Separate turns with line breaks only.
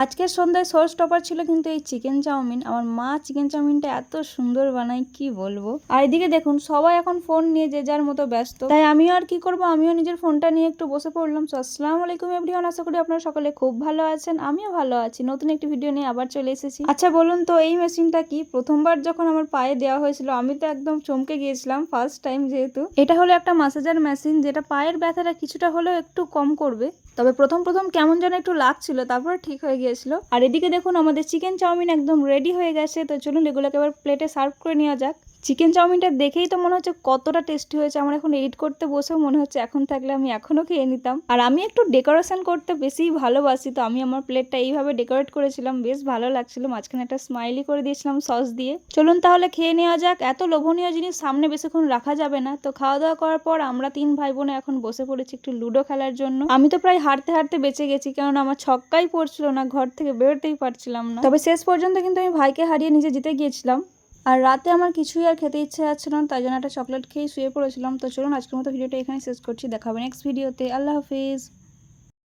আজকের সন্ধ্যায় show stopper ছিল কিন্তু এই চিকেন চাউমিন। আমার মা চিকেন চাউমিনটা এত সুন্দর বানায় কি বলবো। আর এদিকে দেখুন সবাই এখন ফোন নিয়ে যে যার মতো ব্যস্ত, তাই আমিও আর কি করবো, আমিও নিজের ফোনটা নিয়ে একটু বসে পড়লাম। তো আসসালামু আলাইকুম এভরিওয়ান, আশা করি আপনারা সকলে খুব ভালো আছেন, আমিও ভালো আছি। নতুন একটি ভিডিও নিয়ে আবার চলে এসেছি। আচ্ছা বলুন তো এই মেশিনটা কি? প্রথমবার যখন আমার পায়ে দেওয়া হয়েছিল আমি তো একদম চমকে গিয়েছিলাম, ফার্স্ট টাইম যেহেতু। এটা হলো একটা ম্যাসাজার মেশিন, যেটা পায়ের ব্যথাটা কিছুটা হলেও একটু কম করবে। তবে প্রথম কেমন যেন একটু লাগছিল, তারপর ঠিক হয়ে গিয়েছিল। আর এদিকে দেখুন আমাদের চিকেন চাউমিন একদম রেডি হয়ে গেছে। তো চলুন এগুলোকে এবার প্লেটে সার্ভ করে নেওয়া যাক। চিকেন চাউমিনটা দেখেই তো মনে হচ্ছে কতটা টেস্টি হয়েছে। আমার এখন এডিট করতে বসেও মনে হচ্ছে এখন থাকলে আমি এখনও খেয়ে নিতাম। আর আমি একটু ডেকোরেশন করতে বেশিই ভালোবাসি, তো আমি আমার প্লেটটা এইভাবে ডেকোরেট করেছিলাম, বেশ ভালো লাগছিল। মাঝখানে একটা স্মাইলি করে দিয়েছিলাম সস দিয়ে। চলুন তাহলে খেয়ে নেওয়া যাক। এত লোভনীয় জিনিস সামনে বেশিক্ষণ রাখা যাবে না। তো খাওয়া দাওয়া করার পর আমরা 3 ভাই বোনে এখন বসে পড়েছি একটু লুডো খেলার জন্য। আমি তো প্রায় হারতে হারতে বেঁচে গেছি, কারণ আমার ছক্কাই পড়ছিল না, ঘর থেকে বেরোতেই পারছিলাম না। তবে শেষ পর্যন্ত কিন্তু আমি ভাইকে হারিয়ে নিজে জিতে গিয়েছিলাম। আর রাতে আমার কিছুই আর খেতে ইচ্ছে যাচ্ছিল না, তাই জন্য একটা চকলেট খেয়ে শুয়ে পড়েছিলাম। তো চলুন আজকের মতো ভিডিওটা এখানে শেষ করছি, দেখা হবে নেক্সট ভিডিওতে। আল্লাহ হাফিজ।